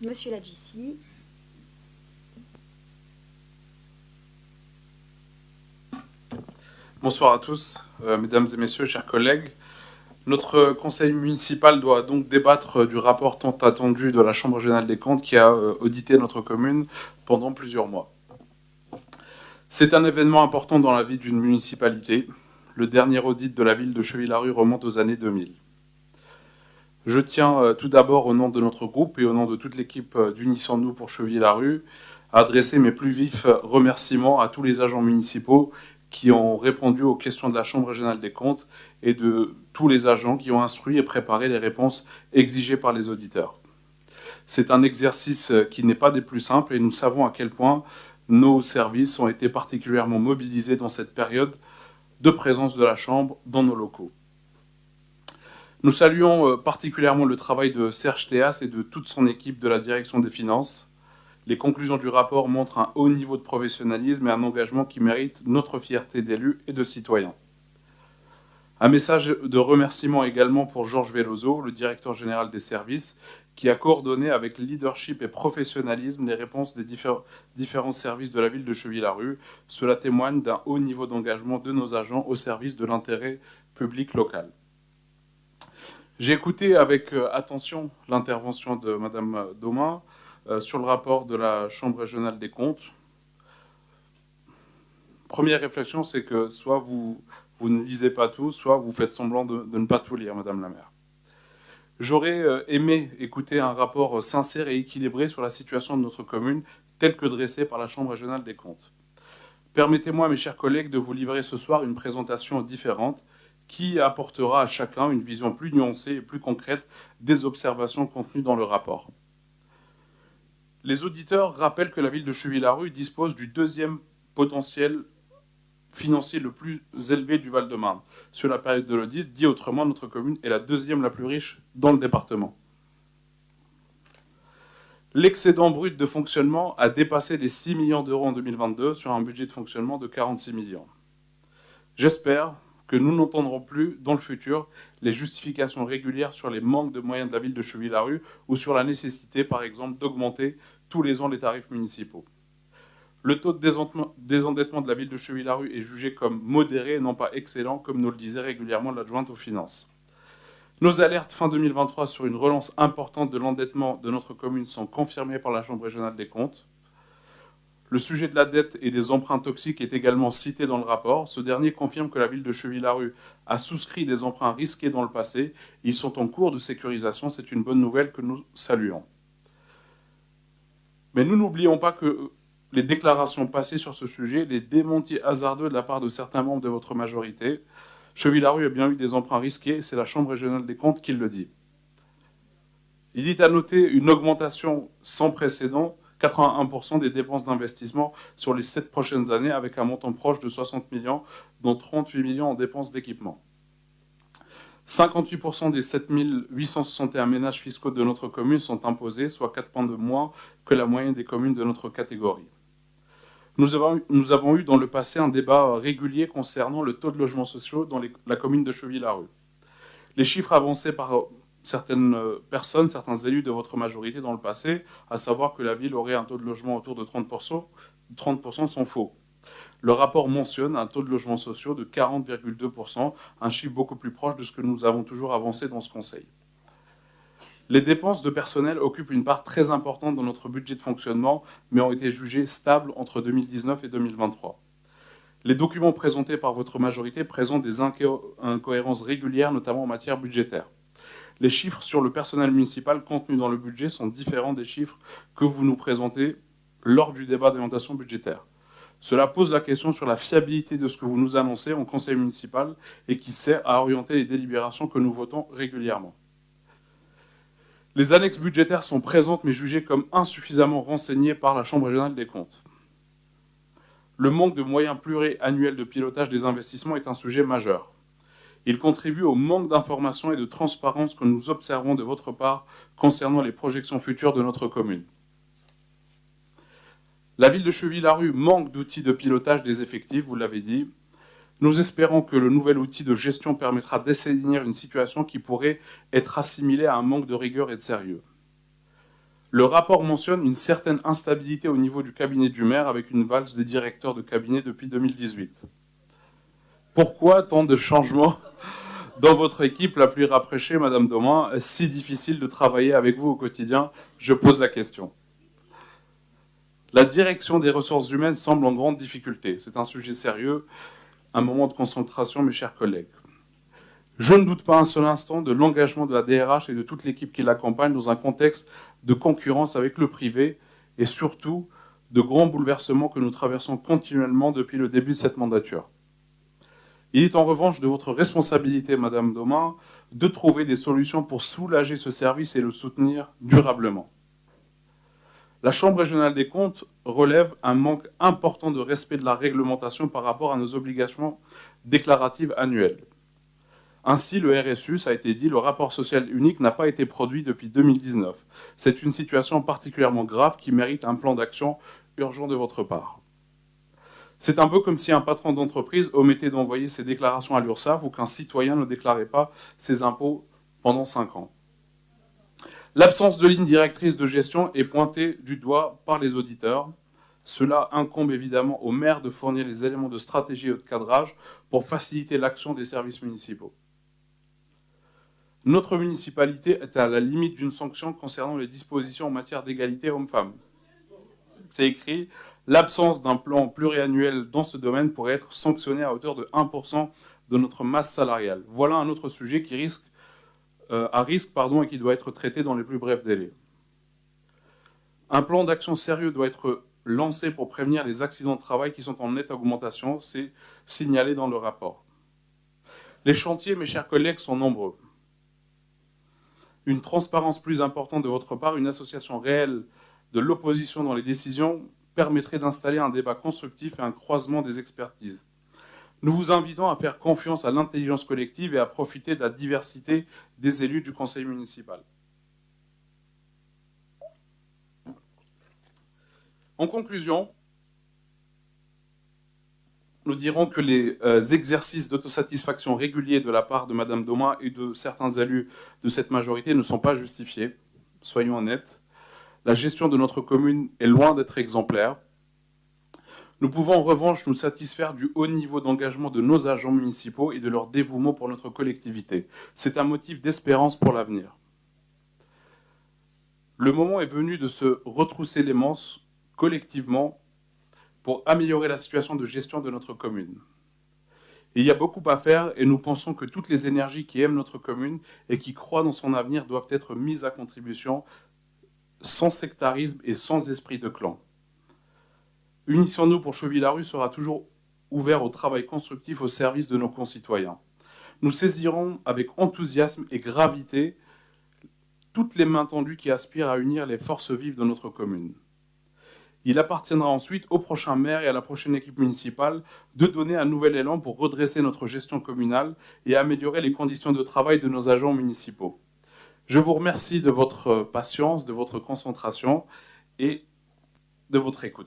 Monsieur Ladjici. Bonsoir à tous, mesdames et messieurs, chers collègues. Notre conseil municipal doit donc débattre du rapport tant attendu de la Chambre régionale des comptes qui a audité notre commune pendant plusieurs mois. C'est un événement important dans la vie d'une municipalité. Le dernier audit de la ville de Cheville-Larue remonte aux années 2000. Je tiens tout d'abord, au nom de notre groupe et au nom de toute l'équipe d'Unissons-nous pour Cheville-Larue, à adresser mes plus vifs remerciements à tous les agents municipaux qui ont répondu aux questions de la Chambre régionale des comptes et de tous les agents qui ont instruit et préparé les réponses exigées par les auditeurs. C'est un exercice qui n'est pas des plus simples et nous savons à quel point nos services ont été particulièrement mobilisés dans cette période de présence de la Chambre dans nos locaux. Nous saluons particulièrement le travail de Serge Théas et de toute son équipe de la direction des finances. Les conclusions du rapport montrent un haut niveau de professionnalisme et un engagement qui mérite notre fierté d'élus et de citoyens. Un message de remerciement également pour Georges Veloso, le directeur général des services, qui a coordonné avec leadership et professionnalisme les réponses des différents services de la ville de Cheville-Larue. Cela témoigne d'un haut niveau d'engagement de nos agents au service de l'intérêt public local. J'ai écouté avec attention l'intervention de Madame Domin sur le rapport de la Chambre régionale des comptes. Première réflexion, c'est que soit vous ne lisez pas tout, soit vous faites semblant de ne pas tout lire, Madame la maire. J'aurais aimé écouter un rapport sincère et équilibré sur la situation de notre commune, tel que dressé par la Chambre régionale des comptes. Permettez-moi, mes chers collègues, de vous livrer ce soir une présentation différente qui apportera à chacun une vision plus nuancée et plus concrète des observations contenues dans le rapport. Les auditeurs rappellent que la ville de Cheville-Larue dispose du deuxième potentiel financier le plus élevé du Val-de-Marne. Sur la période de l'audit, dit autrement, notre commune est la deuxième la plus riche dans le département. L'excédent brut de fonctionnement a dépassé les 6 millions d'euros en 2022 sur un budget de fonctionnement de 46 millions. J'espère que nous n'entendrons plus dans le futur les justifications régulières sur les manques de moyens de la ville de Cheville-Larue ou sur la nécessité, par exemple, d'augmenter tous les ans les tarifs municipaux. Le taux de désendettement de la ville de Cheville-Larue est jugé comme modéré et non pas excellent, comme nous le disait régulièrement l'adjointe aux finances. Nos alertes fin 2023 sur une relance importante de l'endettement de notre commune sont confirmées par la Chambre régionale des comptes. Le sujet de la dette et des emprunts toxiques est également cité dans le rapport. Ce dernier confirme que la ville de Cheville-Larue a souscrit des emprunts risqués dans le passé. Ils sont en cours de sécurisation. C'est une bonne nouvelle que nous saluons. Mais nous n'oublions pas que les déclarations passées sur ce sujet, les démentis hasardeux de la part de certains membres de votre majorité, Cheville-Larue a bien eu des emprunts risqués, c'est la Chambre régionale des comptes qui le dit. Il est à noter une augmentation sans précédent, 81% des dépenses d'investissement sur les 7 prochaines années, avec un montant proche de 60 millions, dont 38 millions en dépenses d'équipement. 58% des 7 861 ménages fiscaux de notre commune sont imposés, soit 4 points de moins que la moyenne des communes de notre catégorie. Nous avons eu dans le passé un débat régulier concernant le taux de logements sociaux dans la commune de Cheville-Larue. Les chiffres avancés par certaines personnes, certains élus de votre majorité dans le passé, à savoir que la ville aurait un taux de logement autour de 30%, sont faux. Le rapport mentionne un taux de logements sociaux de 40,2%, un chiffre beaucoup plus proche de ce que nous avons toujours avancé dans ce conseil. Les dépenses de personnel occupent une part très importante dans notre budget de fonctionnement, mais ont été jugées stables entre 2019 et 2023. Les documents présentés par votre majorité présentent des incohérences régulières, notamment en matière budgétaire. Les chiffres sur le personnel municipal contenus dans le budget sont différents des chiffres que vous nous présentez lors du débat d'orientation budgétaire. Cela pose la question sur la fiabilité de ce que vous nous annoncez en conseil municipal et qui sert à orienter les délibérations que nous votons régulièrement. Les annexes budgétaires sont présentes mais jugées comme insuffisamment renseignées par la Chambre régionale des comptes. Le manque de moyens pluriannuels de pilotage des investissements est un sujet majeur. Il contribue au manque d'informations et de transparence que nous observons de votre part concernant les projections futures de notre commune. La ville de Cheville-Larue manque d'outils de pilotage des effectifs, vous l'avez dit. Nous espérons que le nouvel outil de gestion permettra d'assainir une situation qui pourrait être assimilée à un manque de rigueur et de sérieux. Le rapport mentionne une certaine instabilité au niveau du cabinet du maire avec une valse des directeurs de cabinet depuis 2018. Pourquoi tant de changements dans votre équipe la plus rapprochée, Madame Domin? Est-ce si difficile de travailler avec vous au quotidien? Je pose la question. La direction des ressources humaines semble en grande difficulté. C'est un sujet sérieux, un moment de concentration, mes chers collègues. Je ne doute pas un seul instant de l'engagement de la DRH et de toute l'équipe qui l'accompagne dans un contexte de concurrence avec le privé et surtout de grands bouleversements que nous traversons continuellement depuis le début de cette mandature. Il est en revanche de votre responsabilité, Madame Domin, de trouver des solutions pour soulager ce service et le soutenir durablement. La Chambre régionale des comptes relève un manque important de respect de la réglementation par rapport à nos obligations déclaratives annuelles. Ainsi, le RSU, ça a été dit, le rapport social unique n'a pas été produit depuis 2019. C'est une situation particulièrement grave qui mérite un plan d'action urgent de votre part. C'est un peu comme si un patron d'entreprise omettait d'envoyer ses déclarations à l'URSSAF ou qu'un citoyen ne déclarait pas ses impôts pendant 5 ans. L'absence de ligne directrice de gestion est pointée du doigt par les auditeurs. Cela incombe évidemment aux maires de fournir les éléments de stratégie et de cadrage pour faciliter l'action des services municipaux. Notre municipalité est à la limite d'une sanction concernant les dispositions en matière d'égalité hommes-femmes. C'est écrit, l'absence d'un plan pluriannuel dans ce domaine pourrait être sanctionnée à hauteur de 1% de notre masse salariale. Voilà un autre sujet qui risque et qui doit être traité dans les plus brefs délais. Un plan d'action sérieux doit être lancé pour prévenir les accidents de travail qui sont en nette augmentation, c'est signalé dans le rapport. Les chantiers, mes chers collègues, sont nombreux. Une transparence plus importante de votre part, une association réelle de l'opposition dans les décisions permettrait d'installer un débat constructif et un croisement des expertises. Nous vous invitons à faire confiance à l'intelligence collective et à profiter de la diversité des élus du conseil municipal. En conclusion, nous dirons que les exercices d'autosatisfaction réguliers de la part de Madame Domin et de certains élus de cette majorité ne sont pas justifiés. Soyons honnêtes. La gestion de notre commune est loin d'être exemplaire. Nous pouvons en revanche nous satisfaire du haut niveau d'engagement de nos agents municipaux et de leur dévouement pour notre collectivité. C'est un motif d'espérance pour l'avenir. Le moment est venu de se retrousser les manches collectivement pour améliorer la situation de gestion de notre commune. Il y a beaucoup à faire et nous pensons que toutes les énergies qui aiment notre commune et qui croient dans son avenir doivent être mises à contribution sans sectarisme et sans esprit de clan. Unissons-nous pour Chevy-Larue sera toujours ouvert au travail constructif au service de nos concitoyens. Nous saisirons avec enthousiasme et gravité toutes les mains tendues qui aspirent à unir les forces vives de notre commune. Il appartiendra ensuite au prochain maire et à la prochaine équipe municipale de donner un nouvel élan pour redresser notre gestion communale et améliorer les conditions de travail de nos agents municipaux. Je vous remercie de votre patience, de votre concentration et de votre écoute.